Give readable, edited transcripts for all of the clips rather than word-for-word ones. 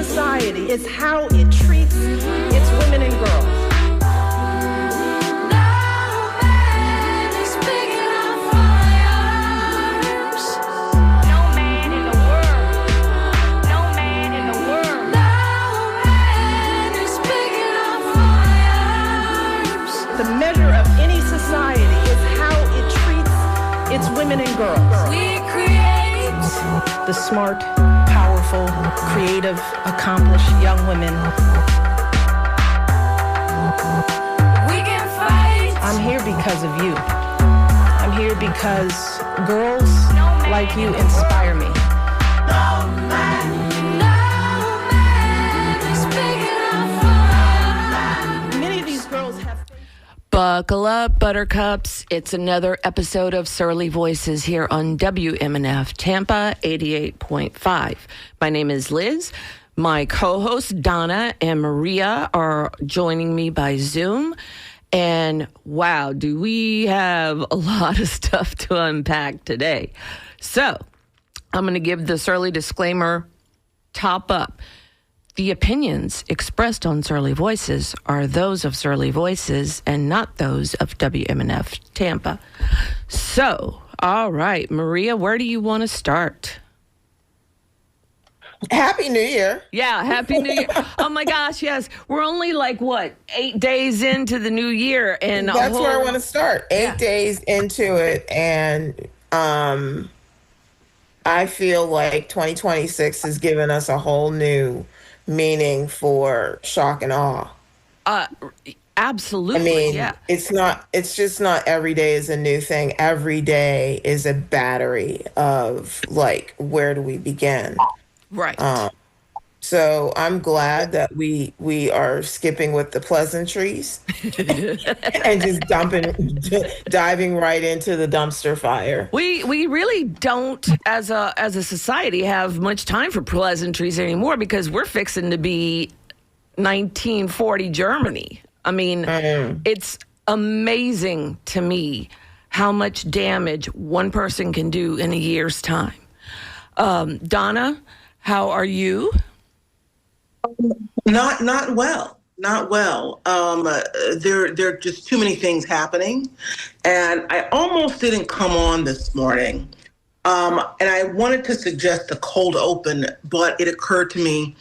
society is how it treats its women and girls. The measure of any society is how it treats its women and girls. We create The smart, powerful, creative, accomplished young women. We can fight. I'm here because of you. I'm here because girls like you inspire me. No man is big enough for us. Many of these girls have... Buckle up, buttercups. It's another episode of Surly Voices here on WMNF Tampa 88.5. My name is Liz. My co-hosts Donna and Maria are joining me by Zoom. And wow, do we have a lot of stuff to unpack today. So I'm going to give the Surly disclaimer top up. The opinions expressed on Surly Voices are those of Surly Voices and not those of WMNF Tampa. So, all right, Maria, where do you want to start? Happy New Year. Yeah, Happy New Year. Oh my gosh, yes. We're only 8 days into the new year. And that's where I want to start. 8 days into it. And I feel like 2026 has given us a whole new meaning for shock and awe. Absolutely. I mean, yeah. it's just not every day is a new thing. Every day is a battery of where do we begin? Right. So I'm glad that we are skipping with the pleasantries and just diving right into the dumpster fire. We really don't, as a society, have much time for pleasantries anymore because we're fixing to be 1940 Germany. I mean, It's amazing to me how much damage one person can do in a year's time. Donna, how are you? Not well. There are just too many things happening, and I almost didn't come on this morning. And I wanted to suggest a cold open, but it occurred to me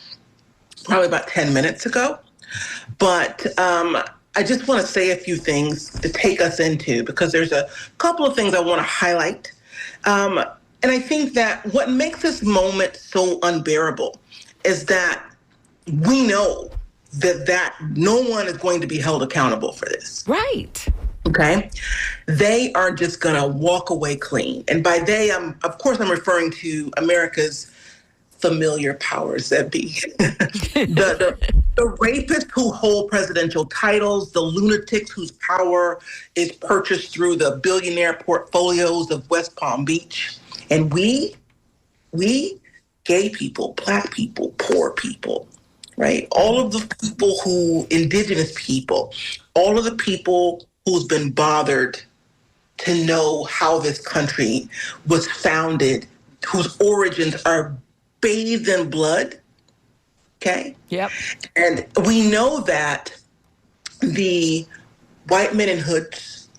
probably about 10 minutes ago. But I just want to say a few things to take us into, because there's a couple of things I want to highlight. And I think that what makes this moment so unbearable is that we know that no one is going to be held accountable for this. Right. Okay? They are just going to walk away clean. And by they, I'm referring to America's familiar powers that be. the rapists who hold presidential titles, the lunatics whose power is purchased through the billionaire portfolios of West Palm Beach. And we, gay people, Black people, poor people, right? All of the people indigenous people, all of the people who's been bothered to know how this country was founded, whose origins are bathed in blood, okay? Yep. And we know that the white men in hoods,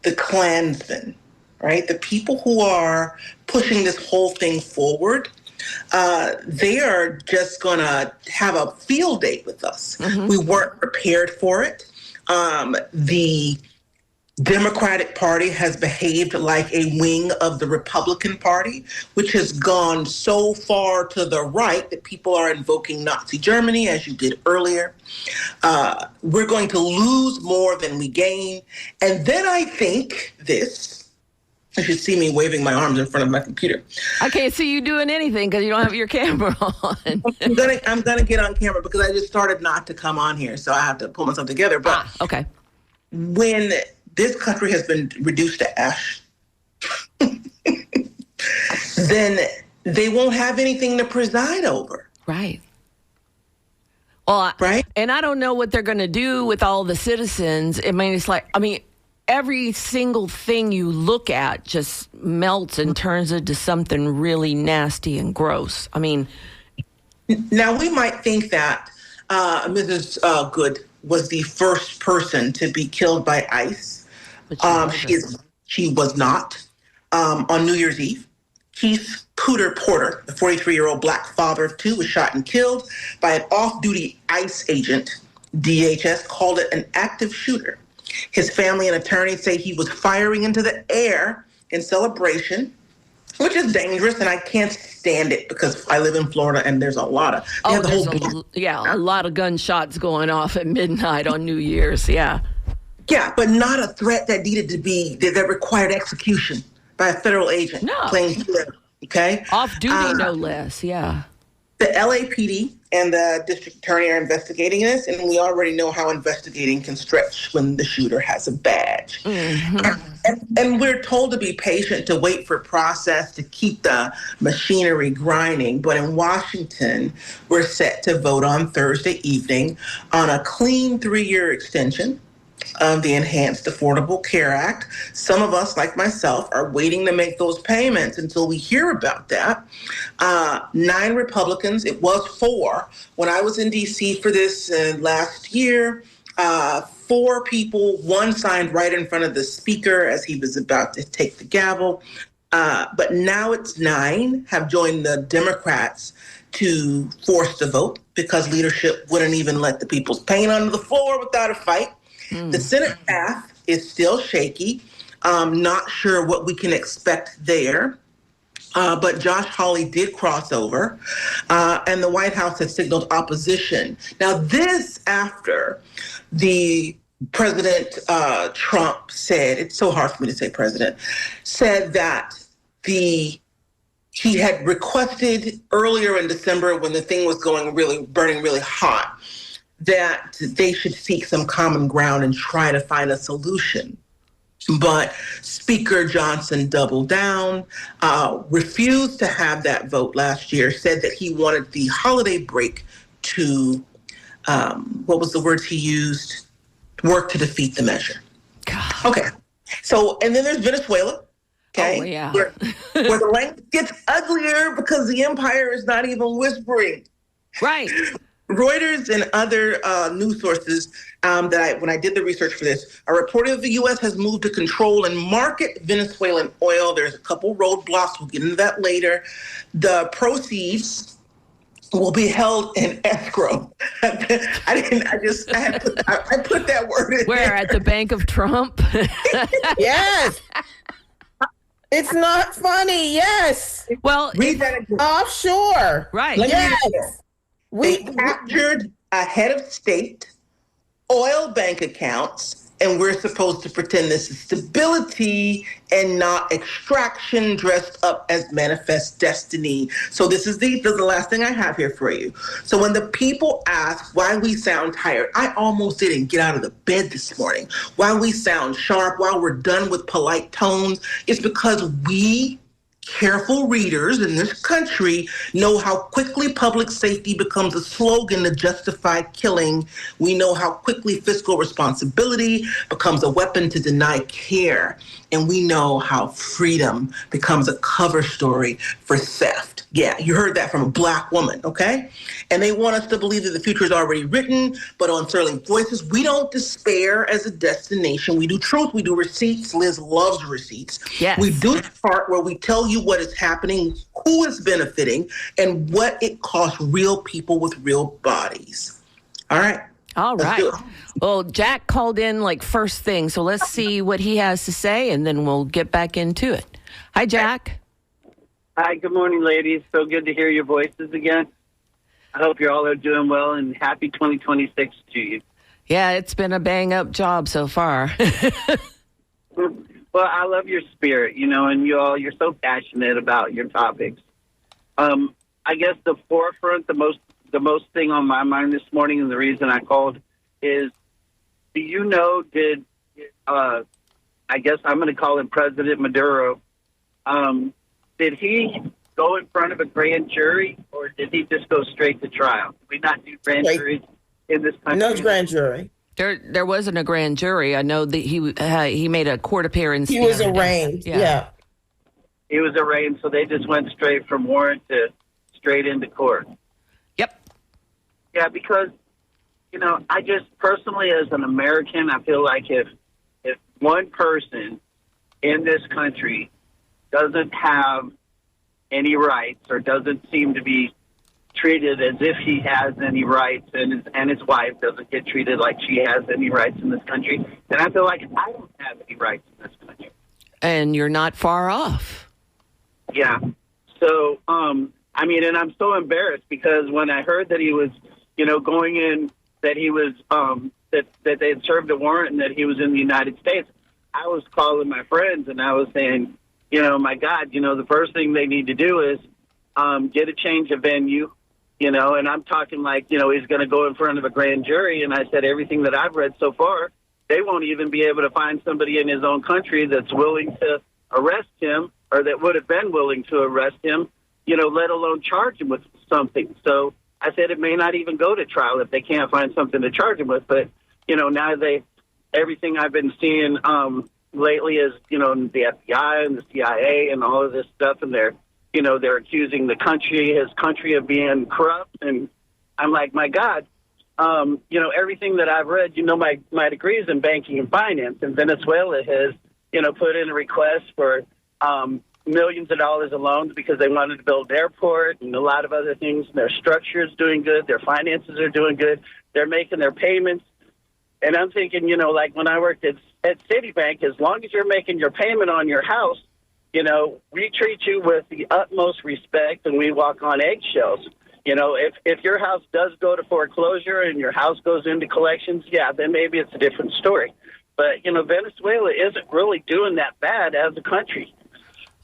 the Klansmen, right? The people who are pushing this whole thing forward, they are just going to have a field day with us. Mm-hmm. We weren't prepared for it. The Democratic Party has behaved like a wing of the Republican Party, which has gone so far to the right that people are invoking Nazi Germany, as you did earlier. We're going to lose more than we gain. And then I think you should see me waving my arms in front of my computer. I can't see you doing anything because you don't have your camera on. I'm gonna get on camera because I just started not to come on here, so I have to pull myself together. But okay. When this country has been reduced to ash, then they won't have anything to preside over. Right. Well, right. And I don't know what they're going to do with all the citizens. Every single thing you look at just melts and turns into something really nasty and gross. I mean, Now, we might think that Mrs. Good was the first person to be killed by ICE. But she wasn't. She was not. On New Year's Eve, Keith Cooter Porter, the 43-year-old black father of two, was shot and killed by an off-duty ICE agent. DHS called it an active shooter. His family and attorney say he was firing into the air in celebration, which is dangerous, and I can't stand it because I live in Florida and there's a lot of a lot of gunshots going off at midnight on New Year's. Yeah, but not a threat that needed to be that required execution by a federal agent. No. Playing here, okay, off duty, no less. Yeah. The LAPD and the district attorney are investigating this, and we already know how investigating can stretch when the shooter has a badge. And we're told to be patient, to wait for process, to keep the machinery grinding. But in Washington, we're set to vote on Thursday evening on a clean 3-year extension of the Enhanced Affordable Care Act. Some of us, like myself, are waiting to make those payments until we hear about that. 9 Republicans, it was 4. When I was in D.C. for this last year, 4 people, 1 signed right in front of the speaker as he was about to take the gavel. But now it's 9 have joined the Democrats to force the vote because leadership wouldn't even let the people's paint on the floor without a fight. The Senate path is still shaky. Not sure what we can expect there. But Josh Hawley did cross over, and the White House has signaled opposition. Now, this after the President Trump said, it's so hard for me to say president, said that he had requested earlier in December when the thing was burning really hot, that they should seek some common ground and try to find a solution. But Speaker Johnson doubled down, refused to have that vote last year, said that he wanted the holiday break to, what was the words he used? Work to defeat the measure. God. Okay. So, and then there's Venezuela. Okay. Oh, yeah. Where the language gets uglier because the empire is not even whispering. Right. Reuters and other news sources when I did the research for this are reporting that the U.S. has moved to control and market Venezuelan oil. There's a couple roadblocks. We'll get into that later. The proceeds will be held in escrow. I put that word in Where, there. at the Bank of Trump? Yes. It's not funny. Yes. Well, Read that again. Offshore. right. Yes. They captured a head of state, oil bank accounts, and we're supposed to pretend this is stability and not extraction dressed up as manifest destiny. So this is the last thing I have here for you. So when the people ask why we sound tired, I almost didn't get out of the bed this morning. Why we sound sharp, why we're done with polite tones, it's because we careful readers in this country know how quickly public safety becomes a slogan to justify killing. We know how quickly fiscal responsibility becomes a weapon to deny care. And we know how freedom becomes a cover story for theft. Yeah, you heard that from a Black woman, okay? And they want us to believe that the future is already written, but on Sterling Voices, we don't despair as a destination. We do truth, we do receipts. Liz loves receipts. Yes. We do the part where we tell you what is happening, who is benefiting, and what it costs real people with real bodies. All right. All Let's right. do it. Well, Jack called in like first thing, so let's see what he has to say, and then we'll get back into it. Hi, Jack. Hi, good morning, ladies. So good to hear your voices again. I hope you all are doing well, and happy 2026 to you. Yeah, it's been a bang-up job so far. Well, I love your spirit, and you're so passionate about your topics. I guess the forefront, the most thing on my mind this morning, and the reason I called is, do you know, I guess I'm going to call him President Maduro, did he go in front of a grand jury, or did he just go straight to trial? Did we not do grand juries in this country? No grand jury. There wasn't a grand jury. I know that he made a court appearance. He was arraigned. Yeah. He was arraigned, so they just went straight from warrant to straight into court. Yep. Yeah, because, I just personally, as an American, I feel like if one person in this country doesn't have any rights or doesn't seem to be treated as if he has any rights, and his wife doesn't get treated like she has any rights in this country, then I feel like I don't have any rights in this country. And you're not far off. Yeah. So, and I'm so embarrassed because when I heard that he was, going in, that he was, that they had served a warrant and that he was in the United States, I was calling my friends and I was saying, my God, the first thing they need to do is get a change of venue, and I'm talking like, he's going to go in front of a grand jury. And I said, everything that I've read so far, they won't even be able to find somebody in his own country that's willing to arrest him or that would have been willing to arrest him, let alone charge him with something. So I said it may not even go to trial if they can't find something to charge him with. But, now everything I've been seeing lately is, the FBI and the CIA and all of this stuff, and they're accusing his country of being corrupt. And I'm like, my God, everything that I've read, my degree is in banking and finance, and Venezuela has, put in a request for millions of dollars of loans because they wanted to build an airport and a lot of other things. And their structure is doing good. Their finances are doing good. They're making their payments. And I'm thinking, like when I worked at Citibank, as long as you're making your payment on your house, we treat you with the utmost respect and we walk on eggshells. If your house does go to foreclosure and your house goes into collections, yeah, then maybe it's a different story. But, Venezuela isn't really doing that bad as a country.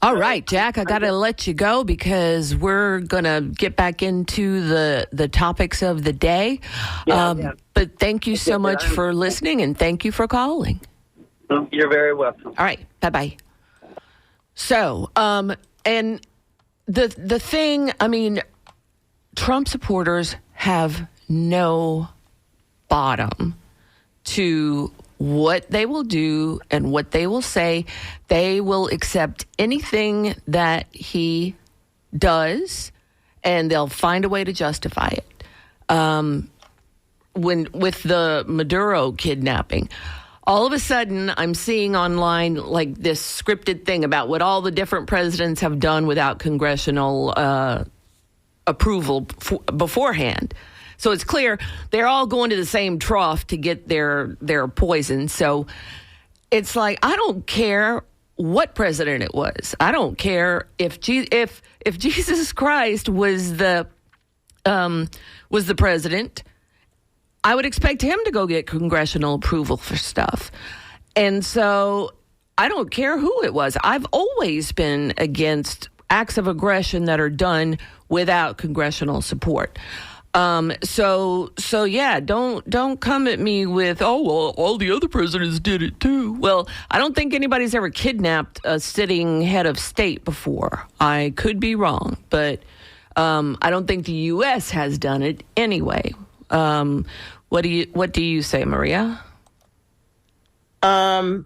All right, Jack, I got to let you go because we're going to get back into the topics of the day. Yeah. But thank you so much for listening and thank you for calling. You're very welcome. All right, bye-bye. So, and the thing, Trump supporters have no bottom to what they will do and what they will say. They will accept anything that he does, and they'll find a way to justify it. With the Maduro kidnapping, all of a sudden I'm seeing online like this scripted thing about what all the different presidents have done without congressional approval beforehand. So it's clear they're all going to the same trough to get their poison. So it's like, I don't care what president it was. I don't care if Jesus Christ was the president. I would expect him to go get congressional approval for stuff. And so I don't care who it was. I've always been against acts of aggression that are done without congressional support. So yeah, don't come at me with, oh, well, all the other presidents did it too. Well, I don't think anybody's ever kidnapped a sitting head of state before. I could be wrong, but I don't think the U.S. has done it anyway. What do you say, Maria? I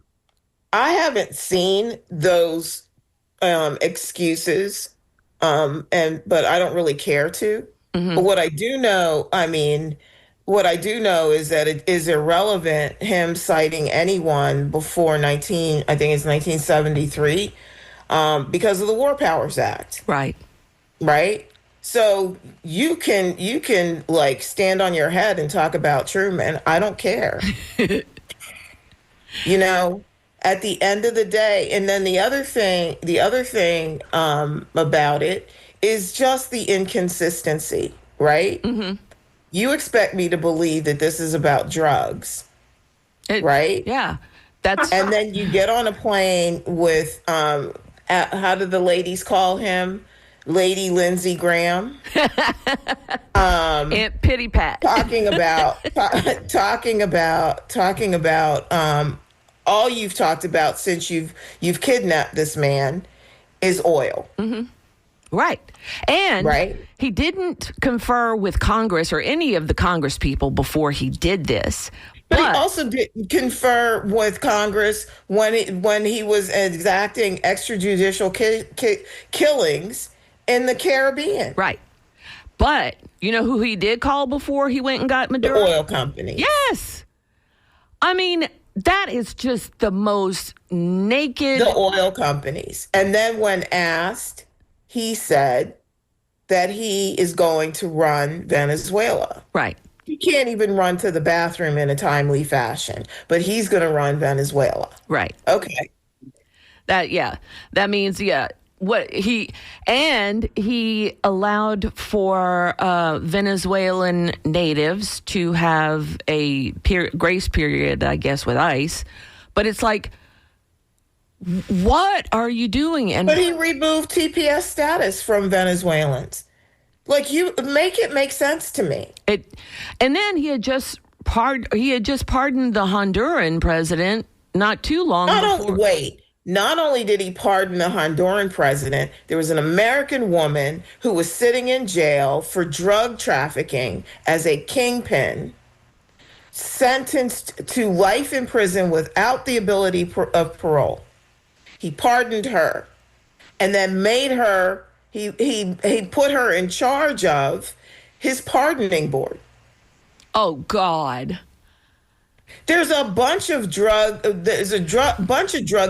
haven't seen those excuses, but I don't really care to. But what I do know is that it is irrelevant him citing anyone before 1973, because of the War Powers Act. Right. So you can like stand on your head and talk about Truman. I don't care. At the end of the day. And then the other thing about it is just the inconsistency, right? Mm-hmm. You expect me to believe that this is about drugs, right? Yeah. And then you get on a plane with, how did the ladies call him? Lady Lindsey Graham. Aunt Pity Pat. talking about all you've talked about since you've kidnapped this man is oil. Mm-hmm. Right. And he didn't confer with Congress or any of the Congress people before he did this. But he also didn't confer with Congress when he was exacting extrajudicial killings in the Caribbean. Right. But you know who he did call before he went and got The Maduro? oil company. Yes. I mean, that is just the most naked. The oil companies. And then when asked, he said that he is going to run Venezuela. Right. He can't even run to the bathroom in a timely fashion, but he's going to run Venezuela. Right. Okay. That means, what he allowed for Venezuelan natives to have a grace period, I guess, with ICE. But it's like, what are you doing? And But he removed TPS status from Venezuelans. Like, you make it make sense to me. and then he had just pardoned the Honduran president not too long before. Not only did he pardon the Honduran president, there was an American woman who was sitting in jail for drug trafficking as a kingpin, sentenced to life in prison without the ability of parole. He pardoned her and then made her, he put her in charge of his pardoning board. Oh, God. There's a bunch of drug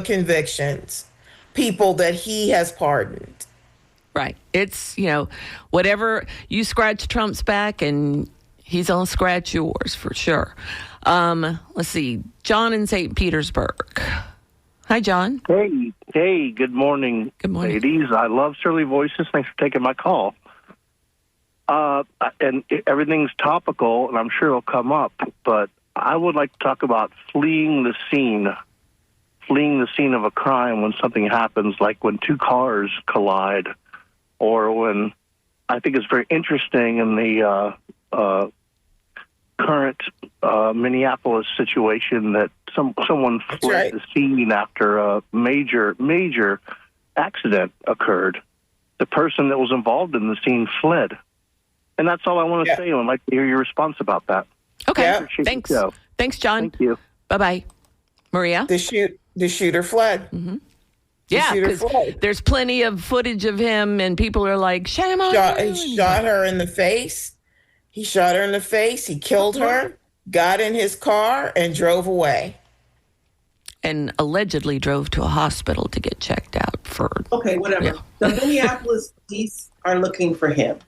convictions, people that he has pardoned. Right. It's, whatever you scratch Trump's back and he's going to scratch yours for sure. Let's see. John in St. Petersburg. Hi, John. Hey, good morning, Good morning. ladies. I love Surly Voices. Thanks for taking my call. And everything's topical, and I'm sure it'll come up, but I would like to talk about fleeing the scene of a crime when something happens, like when two cars collide, or when I think it's very interesting in the current Minneapolis situation that someone fled the scene after a major accident occurred. The person that was involved in the scene fled. And that's all I want to say. I'd like to hear your response about that. Okay. Yeah. Thanks. Thanks, John. Thank you. Bye-bye. Maria? The shooter fled. Mm-hmm. Yeah, shooter because fled. there's plenty of footage of him, and people are like, shame on you. He shot her in the face. He killed her, got in his car, and drove away. And allegedly drove to a hospital to get checked out for... Okay, whatever. Yeah. The Minneapolis police are looking for him.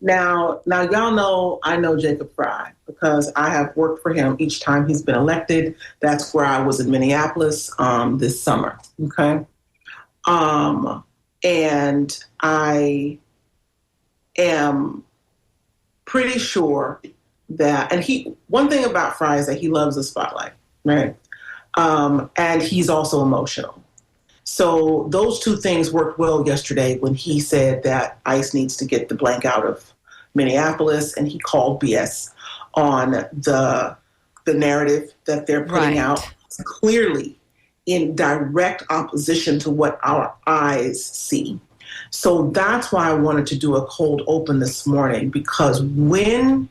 Now, y'all know I know Jacob Fry because I have worked for him each time he's been elected. That's where I was in Minneapolis this summer. Okay, and I am pretty sure that, and one thing about Fry is that he loves the spotlight, right? And he's also emotional. So those two things worked well yesterday when he said that ICE needs to get the blank out of Minneapolis, and he called BS on the narrative that they're putting out. It's clearly in direct opposition to what our eyes see. So that's why I wanted to do a cold open this morning, because when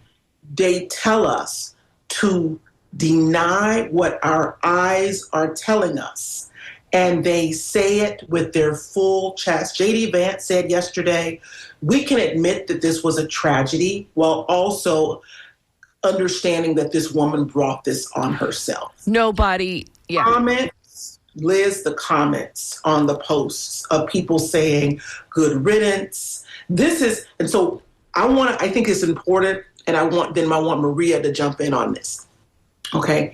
they tell us to deny what our eyes are telling us, and they say it with their full chest. J.D. Vance said yesterday, we can admit that this was a tragedy while also understanding that this woman brought this on herself. Nobody, Comments, Liz, the comments on the posts of people saying, good riddance. And so I think it's important, and I want Maria to jump in on this. Okay,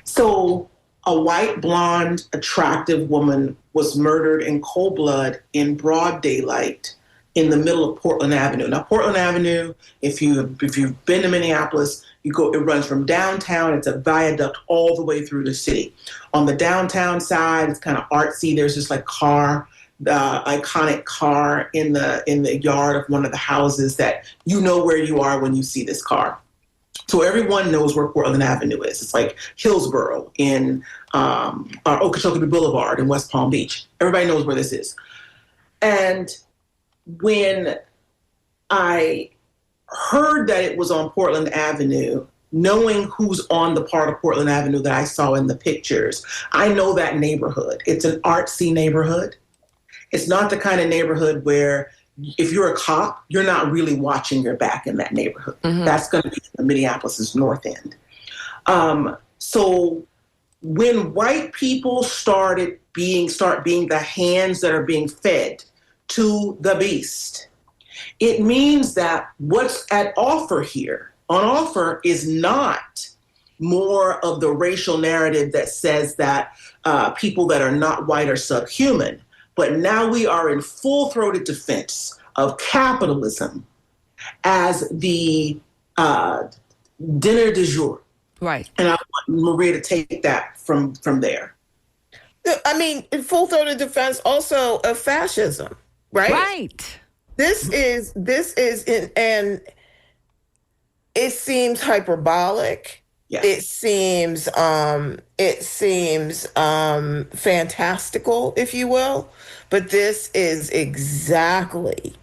so a white, blonde, attractive woman was murdered in cold blood in broad daylight in the middle of Portland Avenue. Now, Portland Avenue, if you've been to Minneapolis, it runs from downtown. It's a viaduct all the way through the city. On the downtown side, it's kind of artsy. There's this iconic car in the yard of one of the houses that you know where you are when you see this car. So everyone knows where Portland Avenue is. It's like Hillsborough in Okeechobee Boulevard in West Palm Beach. Everybody knows where this is. And when I heard that it was on Portland Avenue, knowing who's on the part of Portland Avenue that I saw in the pictures, I know that neighborhood. It's an artsy neighborhood. It's not the kind of neighborhood where if you're a cop, you're not really watching your back in that neighborhood. That's going to be Minneapolis's north end. So when white people start being the hands that are being fed to the beast, it means that what's on offer is not more of the racial narrative that says that people that are not white are subhuman. But now we are in full-throated defense of capitalism as the dinner du jour. Right. And I want Maria to take that from there. I mean, in full-throated defense also of fascism, right? Right. This is and it seems hyperbolic. Yes. It seems fantastical, if you will, but this is exactly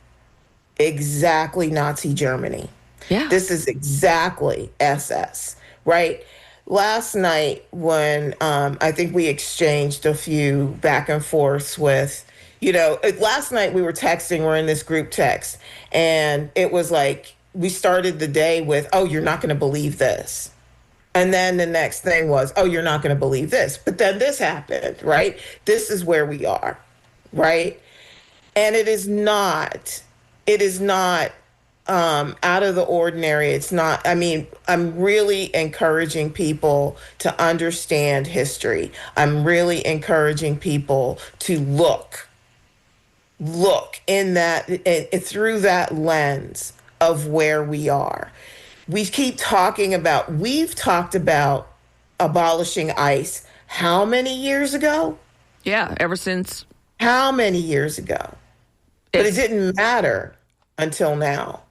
Nazi Germany. Yeah. This is exactly SS, right? Last night when I think we exchanged a few back and forths with, last night we were texting, we're in this group text, and it was like, we started the day with, oh, you're not going to believe this. And then the next thing was, oh, you're not going to believe this. But then this happened, right? This is where we are, right? And it is not out of the ordinary. It's not, I'm really encouraging people to understand history. I'm really encouraging people to look in that, through that lens of where we are. We've talked about abolishing ICE how many years ago? Yeah, ever since. How many years ago? But it didn't matter until now,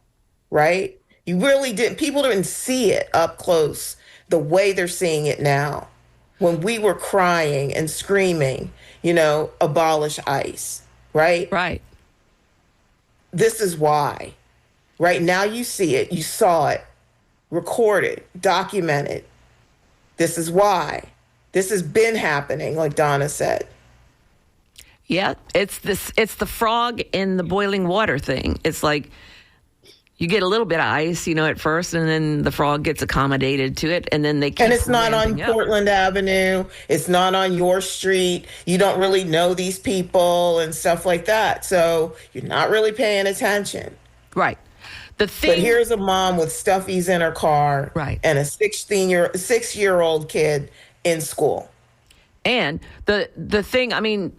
right? You really didn't. People didn't see it up close the way they're seeing it now. When we were crying and screaming, abolish ICE, right? Right. This is why. Right now you see it. You saw it. Recorded, documented. This is why. This has been happening, like Donna said. Yeah, it's the frog in the boiling water thing. It's like you get a little bit of ice, at first, and then the frog gets accommodated to it, and then they keep. And it's not on ramping up. Portland Avenue. It's not on your street. You don't really know these people and stuff like that. So you're not really paying attention. Right. But here's a mom with stuffies in her car, right, and a 6-year-old kid in school. And the thing,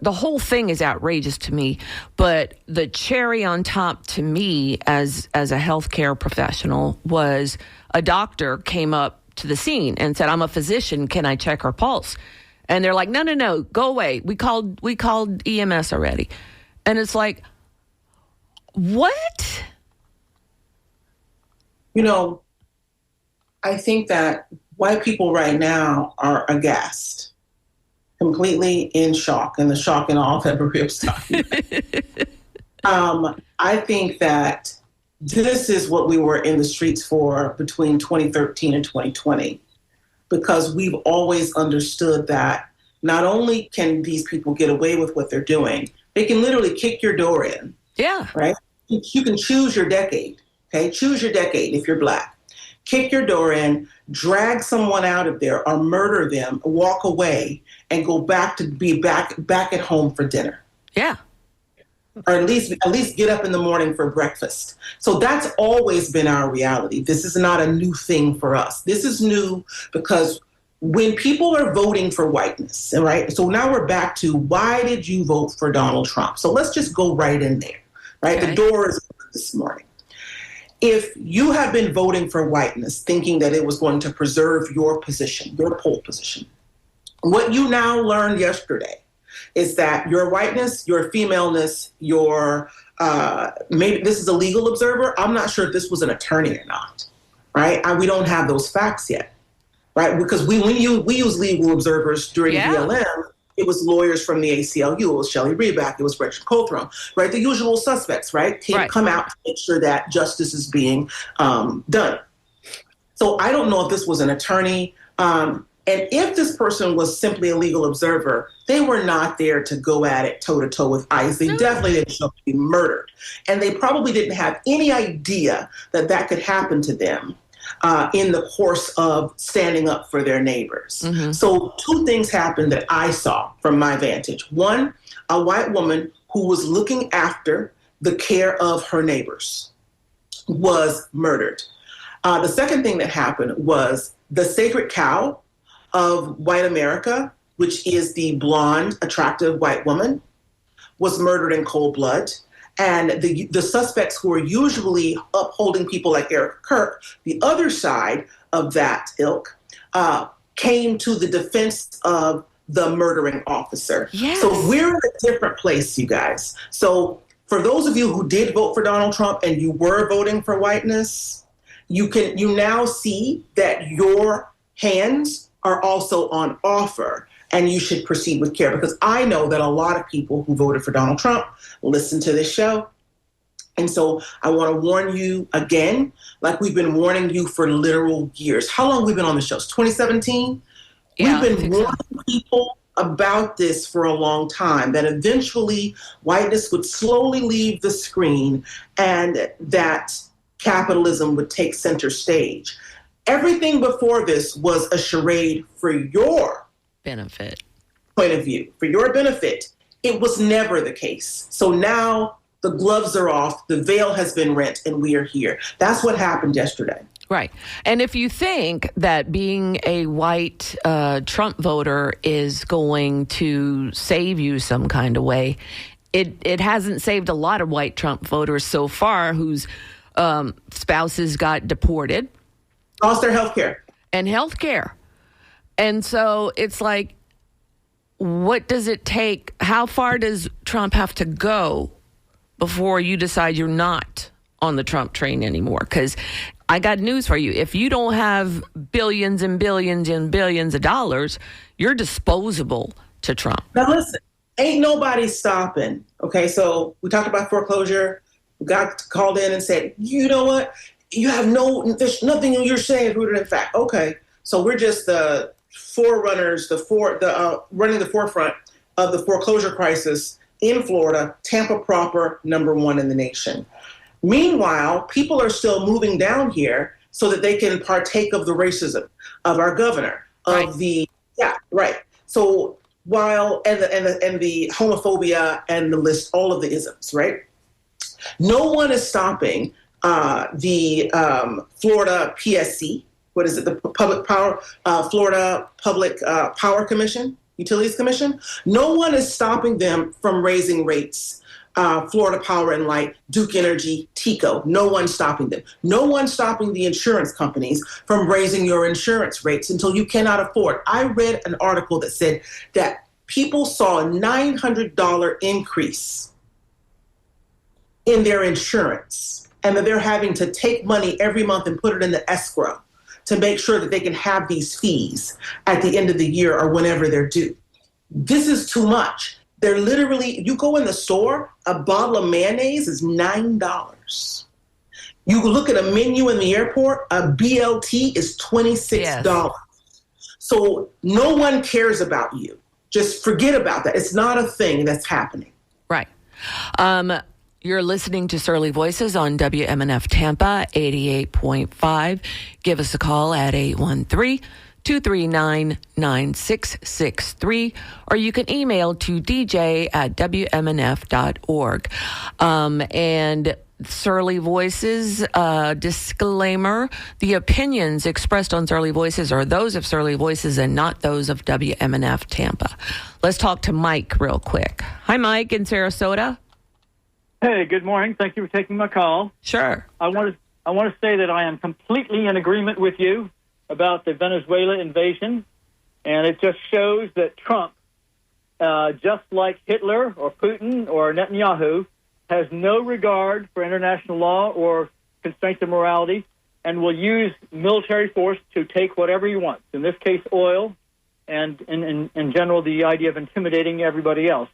the whole thing is outrageous to me, but the cherry on top to me as a healthcare professional was a doctor came up to the scene and said, I'm a physician, can I check her pulse? And they're like, no, go away. We called EMS already. And it's like, what? I think that white people right now are aghast, completely in shock, and the shock and all that Maria was talking about. I think that this is what we were in the streets for between 2013 and 2020, because we've always understood that not only can these people get away with what they're doing, they can literally kick your door in. Yeah. Right? You can choose your decade. Okay, choose your decade if you're Black. Kick your door in, drag someone out of there, or murder them, walk away, and go back to be back at home for dinner. Yeah. Or at least get up in the morning for breakfast. So that's always been our reality. This is not a new thing for us. This is new because when people are voting for whiteness, right? So now we're back to, why did you vote for Donald Trump? So let's just go right in there, right? Okay. The door is open this morning. If you have been voting for whiteness, thinking that it was going to preserve your position, your poll position, what you now learned yesterday is that your whiteness, your femaleness, your maybe this is a legal observer. I'm not sure if this was an attorney or not, right? We don't have those facts yet, right? Because we use legal observers during BLM. It was lawyers from the ACLU. It was Shelley Reback. It was Gretchen Cothran, right? The usual suspects, right? Come out to make sure that justice is being done. So I don't know if this was an attorney. And And if this person was simply a legal observer, they were not there to go at it toe-to-toe with ICE. They definitely didn't show up to be murdered. And they probably didn't have any idea that that could happen to them in the course of standing up for their neighbors. So two things happened that I saw from my vantage. One, a white woman who was looking after the care of her neighbors was murdered. The second thing that happened was the sacred cow of white America, which is the blonde, attractive white woman, was murdered in cold blood. And the suspects who are usually upholding people like Eric Kirk, the other side of that ilk, came to the defense of the murdering officer. Yes. So we're in a different place, you guys. So for those of you who did vote for Donald Trump and you were voting for whiteness, you now see that your hands are also on offer, and you should proceed with care, because I know that a lot of people who voted for Donald Trump listen to this show. And so I want to warn you again, like we've been warning you for literal years. How long have we been on the show? 2017? Yeah, We've been warning people about this for a long time, that eventually whiteness would slowly leave the screen and that capitalism would take center stage. Everything before this was a charade for your benefit point of view, for your benefit. It was never the case. So now the gloves are off, the veil has been rent, and we are here. That's what happened yesterday. Right. And if you think that being a white Trump voter is going to save you some kind of way, it hasn't saved a lot of white Trump voters so far whose spouses got deported. Lost their health care. And health care. And so it's like, what does it take? How far does Trump have to go before you decide you're not on the Trump train anymore? Because I got news for you. If you don't have billions and billions and billions of dollars, you're disposable to Trump. Now listen, ain't nobody stopping. Okay, so we talked about foreclosure. We got called in and said, you know what? There's nothing you're saying is rooted in fact. Okay, so we're just the forerunners, running the forefront of the foreclosure crisis in Florida, Tampa proper, #1 in the nation. Meanwhile, people are still moving down here so that they can partake of the racism of our governor, So while and the homophobia and the list, all of the isms, right? No one is stopping the Florida PSC. What is it? The Florida Public Power Commission, Utilities Commission. No one is stopping them from raising rates. Florida Power and Light, Duke Energy, TECO. No one's stopping them. No one's stopping the insurance companies from raising your insurance rates until you cannot afford. I read an article that said that people saw a $900 increase in their insurance, and that they're having to take money every month and put it in the escrow to make sure that they can have these fees at the end of the year or whenever they're due. This is too much. They're literally, you go in the store, a bottle of mayonnaise is $9. You look at a menu in the airport, a BLT is $26. Yes. So no one cares about you. Just forget about that. It's not a thing that's happening. Right. You're listening to Surly Voices on WMNF Tampa 88.5. Give us a call at 813-239-9663, or you can email to dj@wmnf.org. And Surly Voices, disclaimer, the opinions expressed on Surly Voices are those of Surly Voices and not those of WMNF Tampa. Let's talk to Mike real quick. Hi, Mike in Sarasota. Hey, good morning. Thank you for taking my call. Sure. I want to say that I am completely in agreement with you about the Venezuela invasion, and it just shows that Trump, just like Hitler or Putin or Netanyahu, has no regard for international law or constraints of morality, and will use military force to take whatever he wants. In this case, oil, and in general, the idea of intimidating everybody else.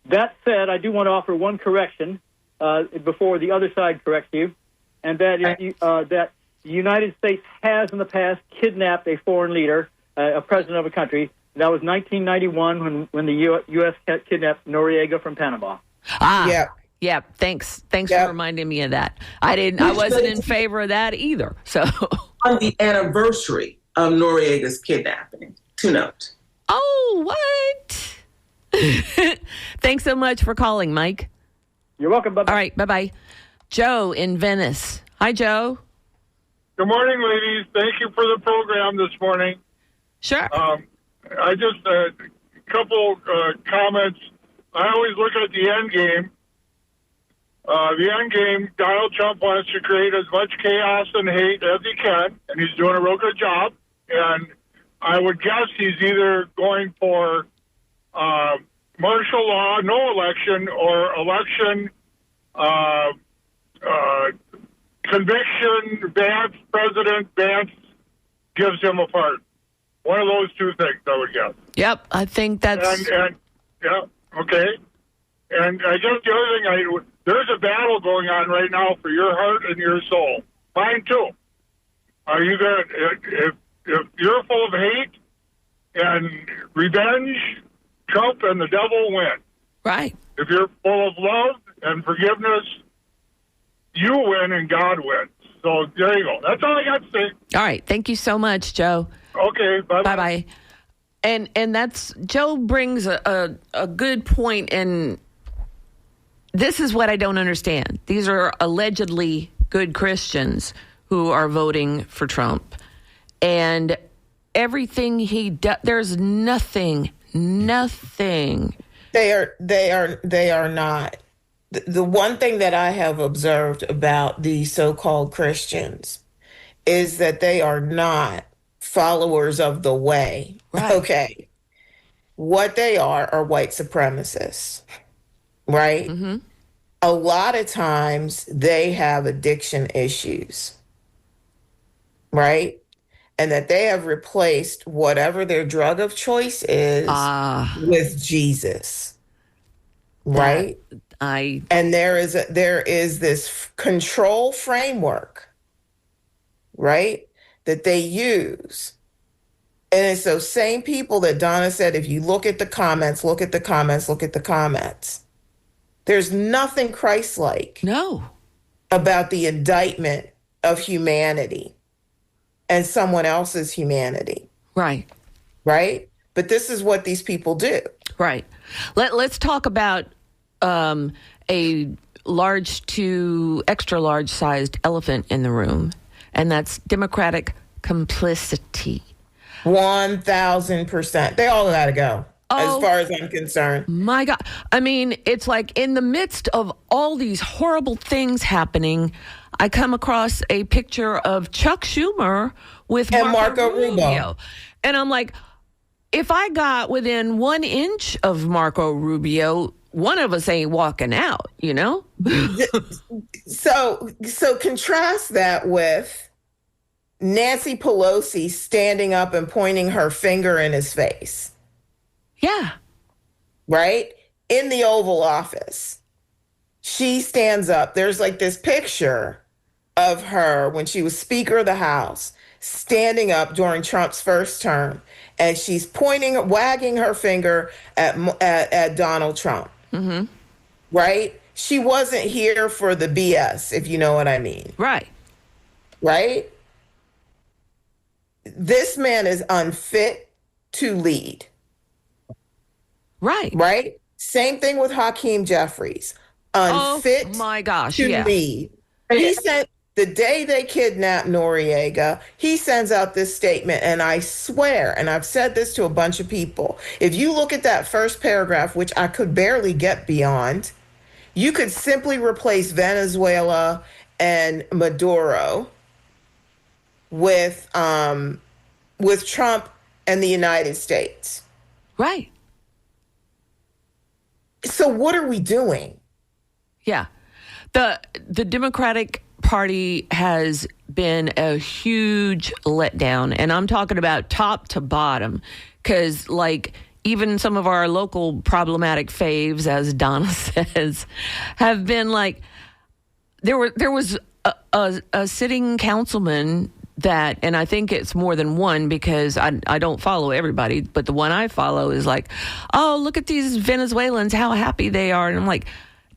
That said, I do want to offer one correction before the other side corrects you, and that is that the United States has in the past kidnapped a foreign leader a president of a country. That was 1991 when the U.S. kidnapped Noriega from Panama. Ah, yeah. Thanks Yep. for reminding me of that. I wasn't in favor of that either. So, On the anniversary of Noriega's kidnapping, to note. oh, what? Thanks so much for calling, Mike. You're welcome. Bye-bye. All right, bye-bye. Joe in Venice. Hi, Joe. Good morning, ladies. Thank you for the program this morning. Sure. I just a couple comments. I always look at the end game. The end game, Donald Trump wants to create as much chaos and hate as he can, and he's doing a real good job. And I would guess he's either going for martial law, no election, or election conviction, Vance, President Vance gives him a pardon. One of those two things, I would guess. Yep, I think that's... And yeah, okay. And I guess the other thing, there's a battle going on right now for your heart and your soul. Mine too. Are you going to, if you're full of hate and revenge, Trump and the devil win. Right. If you're full of love and forgiveness, you win and God wins. So there you go. That's all I got to say. All right. Thank you so much, Joe. Okay. Bye-bye. Bye-bye. And that's, Joe brings a good point, and this is what I don't understand. These are allegedly good Christians who are voting for Trump. And everything he does, there's nothing. They are not. The one thing that I have observed about the so-called Christians is that they are not followers of the way. Right. Okay. What they are white supremacists, right? Mm-hmm. A lot of times they have addiction issues, right? And that they have replaced whatever their drug of choice is with Jesus, right? And there is this control framework, right, that they use. And it's those same people that Donna said, if you look at the comments, look at the comments, look at the comments. There's nothing Christ-like about the indictment of humanity and someone else's humanity. Right. Right? But this is what these people do. Right. Let's talk about a large to extra large sized elephant in the room, and that's Democratic complicity. 1,000%. They all got to go, as far as I'm concerned. My God. I mean, it's like in the midst of all these horrible things happening, I come across a picture of Chuck Schumer with Marco Rubio. And I'm like, if I got within 1 inch of Marco Rubio, one of us ain't walking out, you know? So contrast that with Nancy Pelosi standing up and pointing her finger in his face. Yeah. Right? In the Oval Office. She stands up. There's like this picture of her when she was Speaker of the House, standing up during Trump's first term, and she's pointing, wagging her finger at Donald Trump. Mm-hmm. Right? She wasn't here for the BS, if you know what I mean. Right. Right? This man is unfit to lead. Right. Right? Same thing with Hakeem Jeffries. Unfit to lead. He said the day they kidnapped Noriega, he sends out this statement, and I swear, and I've said this to a bunch of people, if you look at that first paragraph, which I could barely get beyond, you could simply replace Venezuela and Maduro with Trump and the United States. Right. So what are we doing? Yeah. The Democratic Party has been a huge letdown, and I'm talking about top to bottom, because like even some of our local problematic faves, as Donna says, have been like, there was a sitting councilman that, and I think it's more than one because I don't follow everybody, but the one I follow is like, oh, look at these Venezuelans, how happy they are. And I'm like,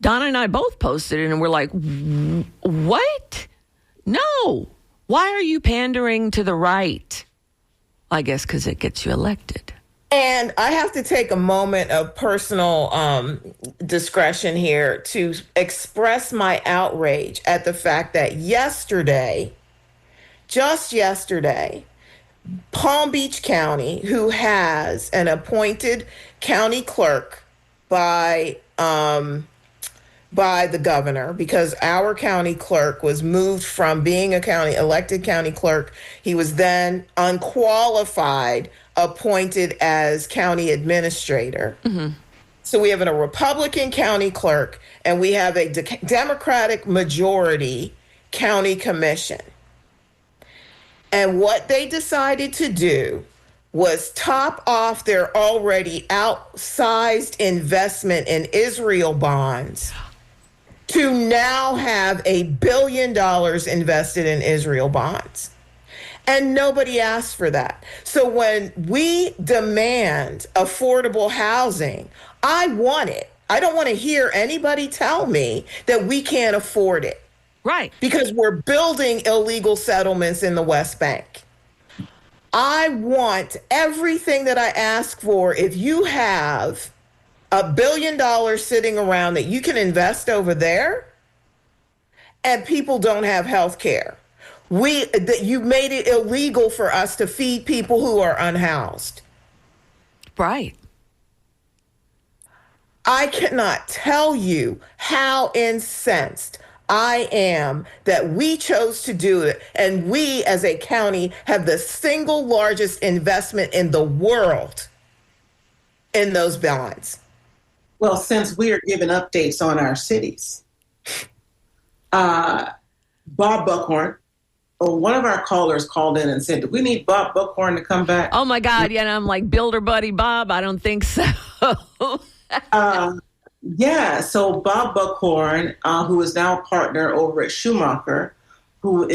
Donna and I both posted it, and we're like, what? No. Why are you pandering to the right? I guess because it gets you elected. And I have to take a moment of personal discretion here to express my outrage at the fact that just yesterday, Palm Beach County, who has an appointed county clerk by the governor, because our county clerk was moved from being a elected county clerk. He was then unqualified, appointed as county administrator. Mm-hmm. So we have a Republican county clerk, and we have a Democratic majority county commission. And what they decided to do was top off their already outsized investment in Israel bonds to now have $1 billion invested in Israel bonds. And nobody asked for that. So when we demand affordable housing, I want it. I don't want to hear anybody tell me that we can't afford it. Right. Because we're building illegal settlements in the West Bank. I want everything that I ask for. If you have $1 billion sitting around that you can invest over there, and people don't have health care, you made it illegal for us to feed people who are unhoused. Right. I cannot tell you how incensed I am that we chose to do it, and we as a county have the single largest investment in the world in those bonds. Well, since we are giving updates on our cities, Bob Buckhorn, one of our callers called in and said, do we need Bob Buckhorn to come back? Oh, my God. Yeah, and I'm like, builder buddy Bob, I don't think so. Yeah, so Bob Buckhorn, who is now a partner over at Schumacher, who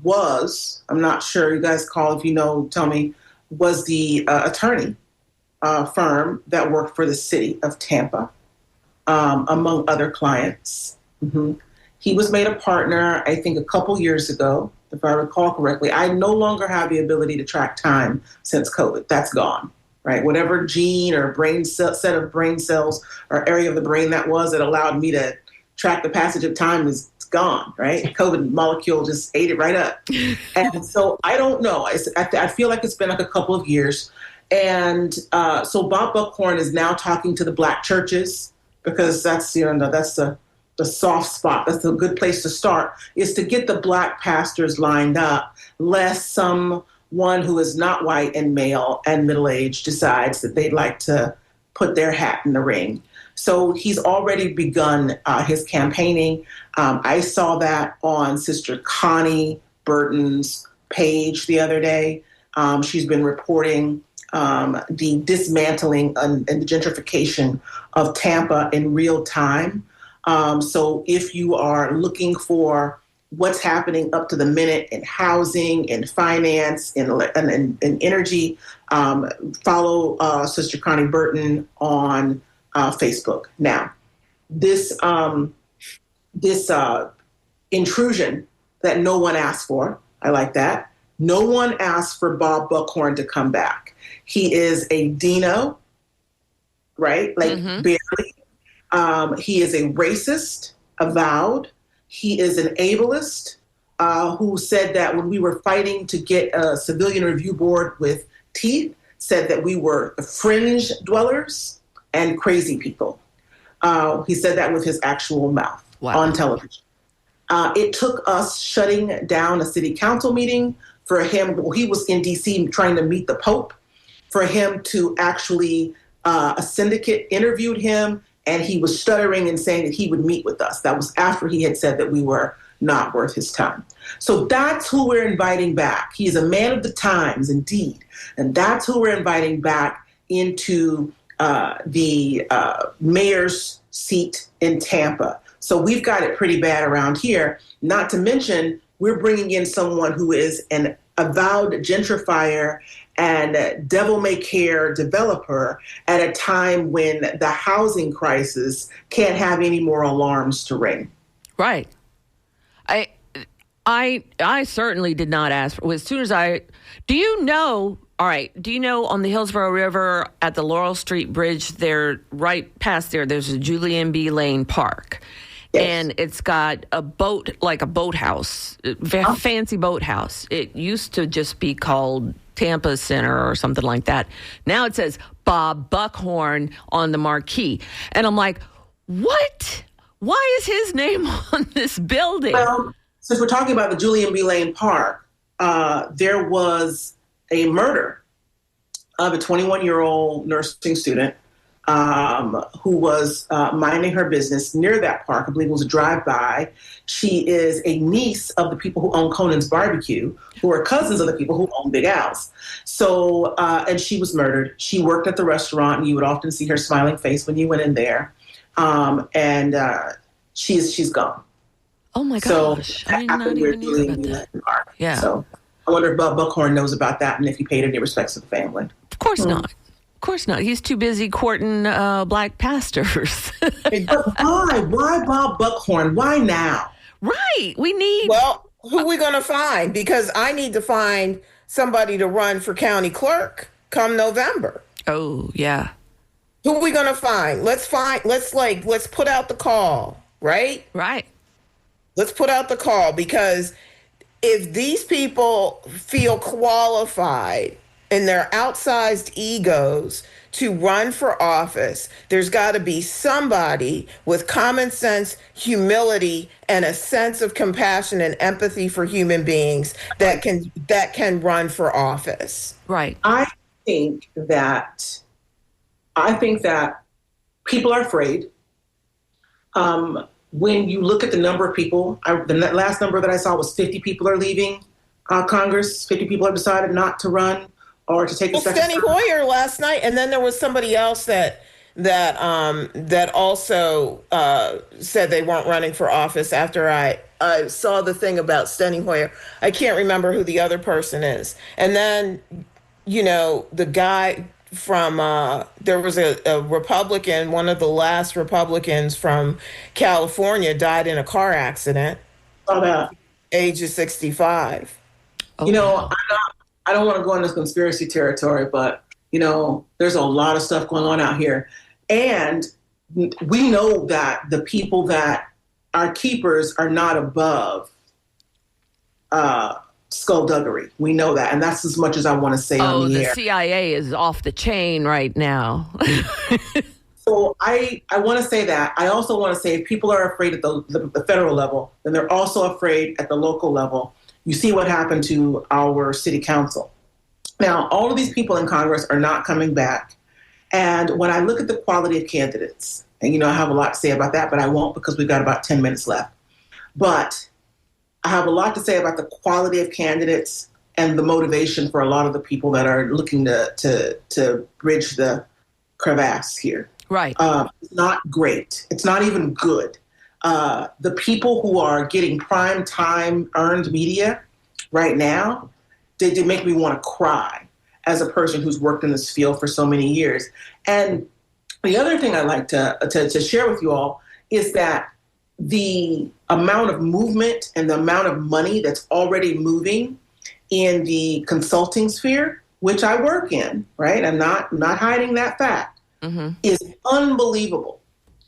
was, I'm not sure, you guys call if you know, tell me, was the attorney firm that worked for the city of Tampa, among other clients. Mm-hmm. He was made a partner, I think, a couple years ago, if I recall correctly. I no longer have the ability to track time since COVID. That's gone. Right, whatever gene or set of brain cells or area of the brain that allowed me to track the passage of time is gone, right? COVID molecule just ate it right up. And so I don't know. I feel like it's been like a couple of years. And so Bob Buckhorn is now talking to the Black churches, because that's the soft spot. That's a good place to start, is to get the Black pastors lined up, lest someone who is not white and male and middle-aged decides that they'd like to put their hat in the ring. So he's already begun his campaigning. I saw that on Sister Connie Burton's page the other day. She's been reporting the dismantling and the gentrification of Tampa in real time. So if you are looking for what's happening up to the minute in housing, in finance, in energy, follow Sister Connie Burton on Facebook. Now, this intrusion that no one asked for, I like that. No one asked for Bob Buckhorn to come back. He is a Dino, right? Like, barely. He is a racist, avowed. He is an ableist who said that when we were fighting to get a civilian review board with teeth, said that we were fringe dwellers and crazy people. He said that with his actual mouth on television. It took us shutting down a city council meeting for him. He was in D.C. trying to meet the Pope, for him to actually, a syndicate interviewed him, and he was stuttering and saying that he would meet with us. That was after he had said that we were not worth his time. So that's who we're inviting back. He is a man of the times, indeed. And that's who we're inviting back into the mayor's seat in Tampa. So we've got it pretty bad around here, not to mention we're bringing in someone who is an avowed gentrifier and devil-may-care developer at a time when the housing crisis can't have any more alarms to ring. Right. I certainly did not ask for. As soon as do you know on the Hillsborough River at the Laurel Street Bridge there, right past there's a Julian B. Lane Park. Yes. And it's got a boat, like a boathouse, fancy boathouse. It used to just be called Tampa Center or something like that. Now it says Bob Buckhorn on the marquee. And I'm like, what? Why is his name on this building? Well, since we're talking about the Julian B. Lane Park, there was a murder of a 21-year-old nursing student who was minding her business near that park. I believe it was a drive-by. She is a niece of the people who own Conan's Barbecue, who are cousins of the people who own Big Al's. So, and she was murdered. She worked at the restaurant, and you would often see her smiling face when you went in there. And she's gone. Oh my So gosh! I did not even know about that. Yeah. So I wonder if Bob Buckhorn knows about that and if he paid any respects to the family. Of course not. Of course not. He's too busy courting black pastors. But why? Why Bob Buckhorn? Why now? Right. We need. Well, who are we going to find? Because I need to find somebody to run for county clerk come November. Oh yeah. Who are we going to find? Let's put out the call, right? Right. Let's put out the call, because if these people feel qualified in their outsized egos to run for office, there's got to be somebody with common sense, humility, and a sense of compassion and empathy for human beings that can run for office. Right. I think that people are afraid. When you look at the number of people, the last number that I saw was 50 people are leaving Congress. 50 people have decided not to run or to take a second. Steny Hoyer last night, and then there was somebody else that also said they weren't running for office after I saw the thing about Steny Hoyer. I can't remember who the other person is. And then, the guy from there was a Republican, one of the last Republicans from California died in a car accident. Oh, yeah. Age of 65. Okay. I don't want to go into conspiracy territory, but there's a lot of stuff going on out here. And we know that the people that are keepers are not above skullduggery. We know that. And that's as much as I want to say on the air. The CIA is off the chain right now. So I want to say that. I also want to say if people are afraid at the federal level, then they're also afraid at the local level. You see what happened to our city council. Now, all of these people in Congress are not coming back. And when I look at the quality of candidates, and I have a lot to say about that, but I won't because we've got about 10 minutes left. But I have a lot to say about the quality of candidates and the motivation for a lot of the people that are looking to bridge the crevasse here. Right. It's not great. It's not even good. The people who are getting prime time earned media right now, they make me want to cry as a person who's worked in this field for so many years. And the other thing I'd like to share with you all is that the amount of movement and the amount of money that's already moving in the consulting sphere, which I work in, right? I'm not hiding that fact, is unbelievable.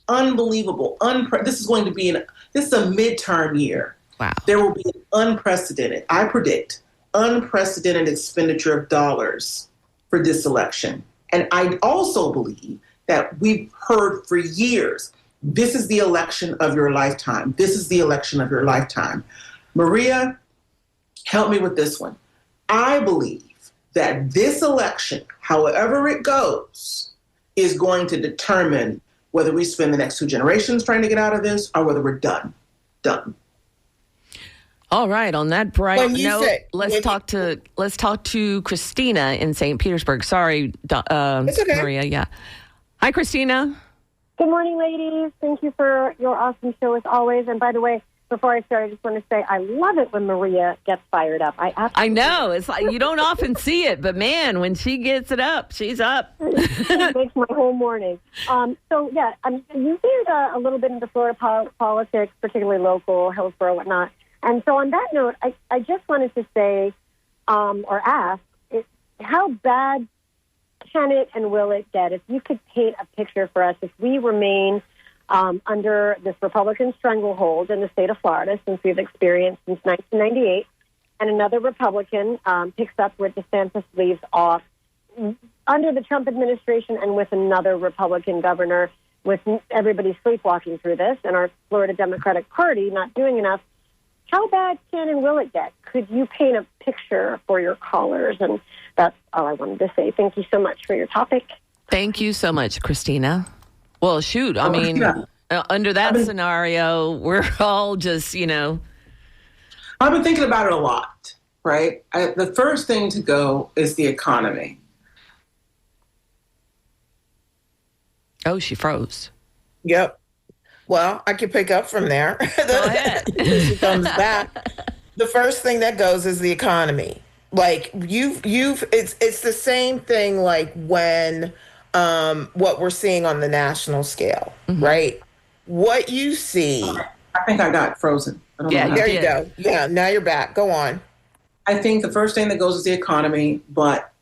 Unbelievable. This is going to be this is a midterm year. Wow. There will be an unprecedented, I predict, unprecedented expenditure of dollars for this election. And I also believe that we've heard for years, this is the election of your lifetime. This is the election of your lifetime. Maria, help me with this one. I believe that this election, however it goes, is going to determine whether we spend the next 2 generations trying to get out of this or whether we're done. All right. On that bright note, let's talk to Christina in St. Petersburg. Sorry, it's okay. Maria. Yeah. Hi, Christina. Good morning, ladies. Thank you for your awesome show as always. And by the way, before I start, I just want to say I love it when Maria gets fired up. I know. It's like you don't often see it, but man, when she gets it up, she's up. It makes my whole morning. So, yeah, you veered a little bit into Florida politics, particularly local, Hillsborough, whatnot. And so on that note, I just wanted to say or ask, how bad can it and will it get? If you could paint a picture for us, if we remain under this Republican stranglehold in the state of Florida, since we've experienced since 1998, and another Republican picks up where DeSantis leaves off under the Trump administration and with another Republican governor, with everybody sleepwalking through this and our Florida Democratic Party not doing enough, how bad can and will it get? Could you paint a picture for your callers? And that's all I wanted to say. Thank you so much for your topic. Thank you so much, Christina. Well, shoot, I mean, under that scenario, we're all just, I've been thinking about it a lot, right? The first thing to go is the economy. Oh, she froze. Yep. Well, I can pick up from there. Go ahead. She comes back. The first thing that goes is the economy. Like it's the same thing like when what we're seeing on the national scale, right? What you see. I think I got frozen. I don't know. There you go. Yeah, now you're back. Go on. I think the first thing that goes is the economy, but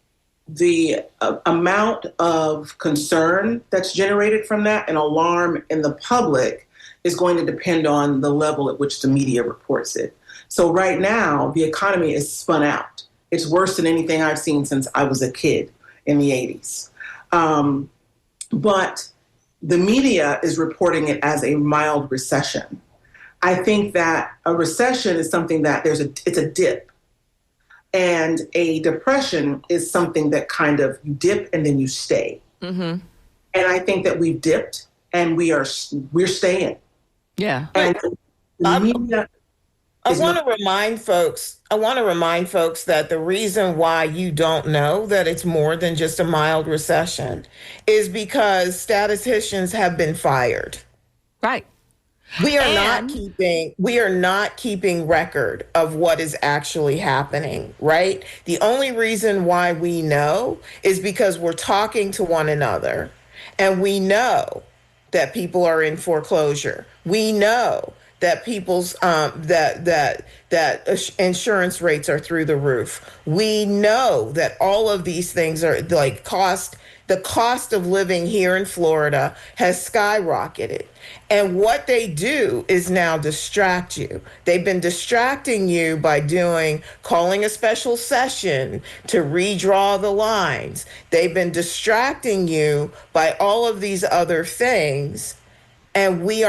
the amount of concern that's generated from that and alarm in the public is going to depend on the level at which the media reports it. So right now, the economy is spun out. It's worse than anything I've seen since I was a kid in the 80s. But the media is reporting it as a mild recession. I think that a recession is something that it's a dip. And a depression is something that kind of you dip and then you stay. Mm-hmm. And I think that we've dipped and we're staying. Yeah. And the media I want to remind folks that the reason why you don't know that it's more than just a mild recession is because statisticians have been fired. Right. We are not keeping record of what is actually happening, right? The only reason why we know is because we're talking to one another and we know that people are in foreclosure. We know that people's that insurance rates are through the roof. We know that all of these things are like the cost of living here in Florida has skyrocketed. And what they do is now distract you. They've been distracting you by calling a special session to redraw the lines. They've been distracting you by all of these other things. And the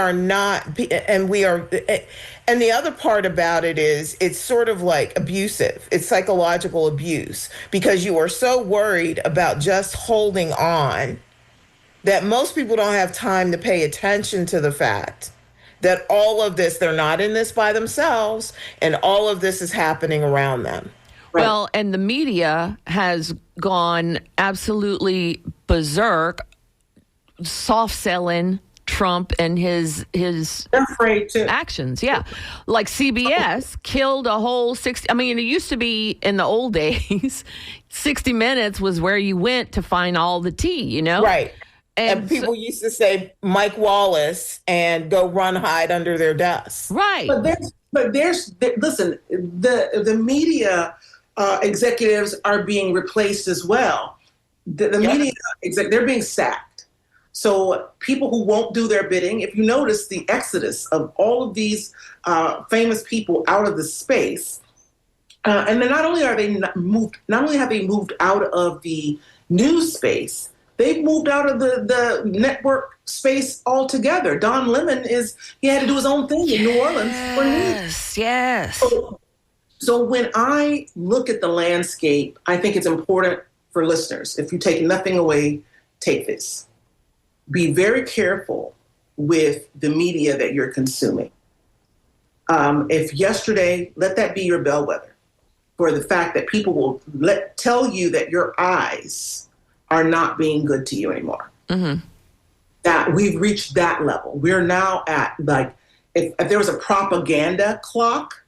other part about it is it's sort of like abusive. It's psychological abuse because you are so worried about just holding on that most people don't have time to pay attention to the fact that all of this, they're not in this by themselves, and all of this is happening around them. Right. Well, and the media has gone absolutely berserk, soft selling Trump and his afraid to. actions. Yeah. Like CBS killed a whole 60. I mean, it used to be in the old days, 60 Minutes was where you went to find all the tea, Right. And people used to say Mike Wallace and go run hide under their desks. Right. Listen, the media executives are being replaced as well. The media they're being sacked. So people who won't do their bidding, if you notice the exodus of all of these famous people out of the space, and then not only have they moved out of the news space, they've moved out of the network space altogether. Don Lemon he had to do his own thing in New Orleans for news. Yes. So when I look at the landscape, I think it's important for listeners. If you take nothing away, take this. Be very careful with the media that you're consuming. If yesterday, let that be your bellwether for the fact that people will tell you that your eyes are not being good to you anymore. Mm-hmm. That we've reached that level. We're now at if there was a propaganda clock,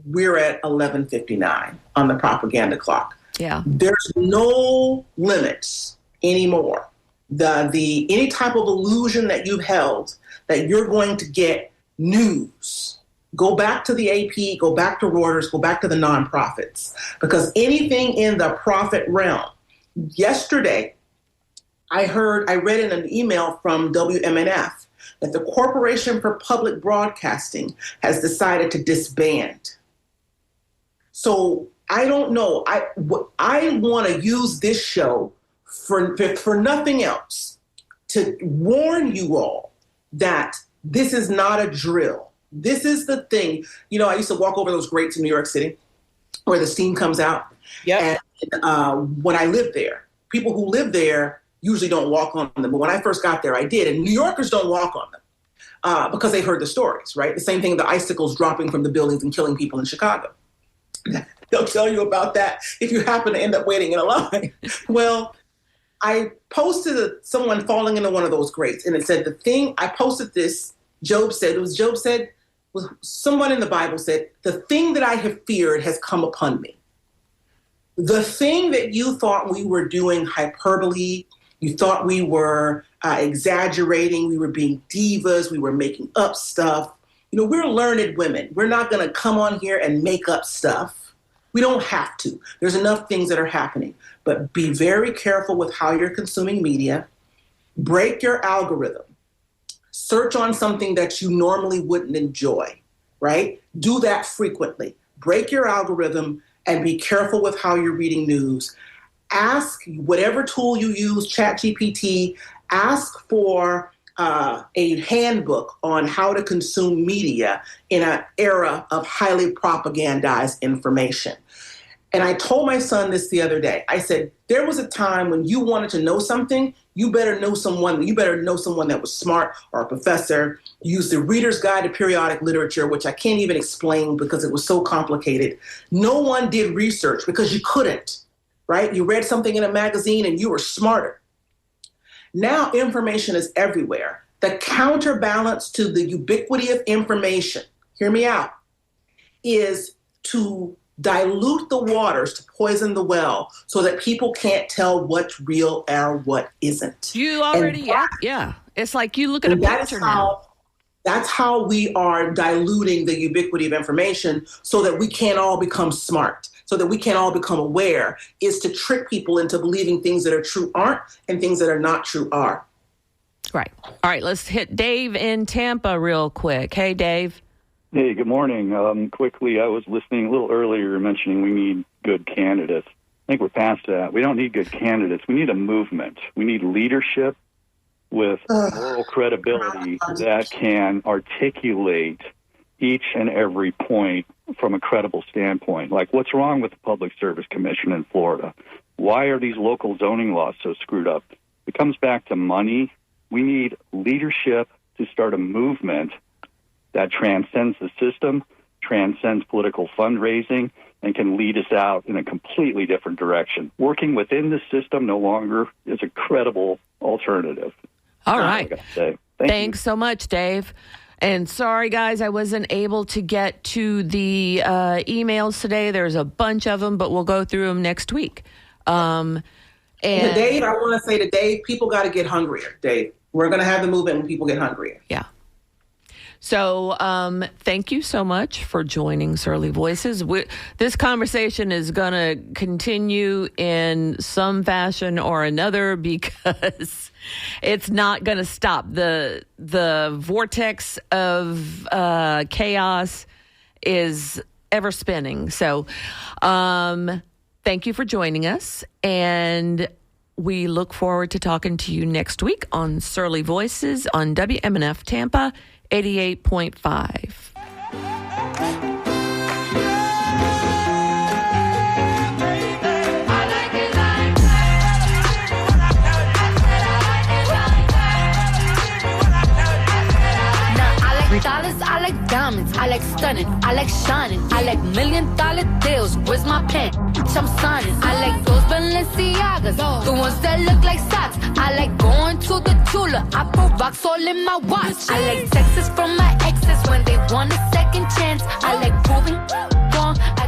we're at 11:59 on the propaganda clock. Yeah. There's no limits anymore. The any type of illusion that you've held that you're going to get news, go back to the AP, go back to Reuters, go back to the nonprofits, because anything in the profit realm. Yesterday, I read in an email from WMNF that the Corporation for Public Broadcasting has decided to disband. So I don't know. I want to use this show for nothing else to warn you all that this is not a drill. This is the thing. You know, I used to walk over those grates in New York City where the steam comes out. Yeah. And when I lived there, people who live there usually don't walk on them. But when I first got there, I did. And New Yorkers don't walk on them because they've heard the stories, right? The same thing, the icicles dropping from the buildings and killing people in Chicago. They'll tell you about that if you happen to end up waiting in a line. Well, I posted someone falling into one of those grates, and it said I posted this, Job said, someone in the Bible said, the thing that I have feared has come upon me. The thing that you thought we were doing hyperbole, you thought we were exaggerating, we were being divas, we were making up stuff. You know, we're learned women. We're not going to come on here and make up stuff. We don't have to. There's enough things that are happening. But be very careful with how you're consuming media. Break your algorithm. Search on something that you normally wouldn't enjoy, right? Do that frequently. Break your algorithm and be careful with how you're reading news. Ask whatever tool you use, ChatGPT, ask for a handbook on how to consume media in an era of highly propagandized information. And I told my son this the other day. I said, there was a time when you wanted to know something, you better know someone that was smart or a professor. Use the Reader's Guide to Periodic Literature, which I can't even explain because it was so complicated. No one did research because you couldn't, right? You read something in a magazine and you were smarter. Now information is everywhere. The counterbalance to the ubiquity of information, hear me out, is to dilute the waters, to poison the well, so that people can't tell what's real or what isn't. You already, yeah. It's like you look at a picture now. That's how we are diluting the ubiquity of information so that we can't all become smart, so that we can't all become aware, is to trick people into believing things that are true aren't and things that are not true are. Right. All right, let's hit Dave in Tampa real quick. Hey, Dave. Hey, good morning. Quickly, I was listening a little earlier mentioning we need good candidates. I think we're past that. We don't need good candidates. We need a movement. We need leadership with moral credibility that can articulate each and every point from a credible standpoint. Like, what's wrong with the Public Service Commission in Florida? Why are these local zoning laws so screwed up? It comes back to money. We need leadership to start a movement that transcends the system, transcends political fundraising, and can lead us out in a completely different direction. Working within the system no longer is a credible alternative. All right. That's what I gotta say. Thanks so much, Dave. And sorry, guys, I wasn't able to get to the emails today. There's a bunch of them, but we'll go through them next week. And to Dave, I want to say to Dave, people got to get hungrier, Dave. We're going to have the movement when people get hungrier. Yeah. So thank you so much for joining Surly Voices. This conversation is going to continue in some fashion or another because it's not going to stop. The vortex of chaos is ever spinning. So thank you for joining us, and we look forward to talking to you next week on Surly Voices on WMNF Tampa 88.5. Dollars, I like diamonds. I like stunning, I like shining, I like $1 million deals. Where's my pen? I'm signing. I like those Balenciagas, the ones that look like socks. I like going to the Tula. I put rocks all in my watch. I like texts from my exes when they want a second chance. I like proving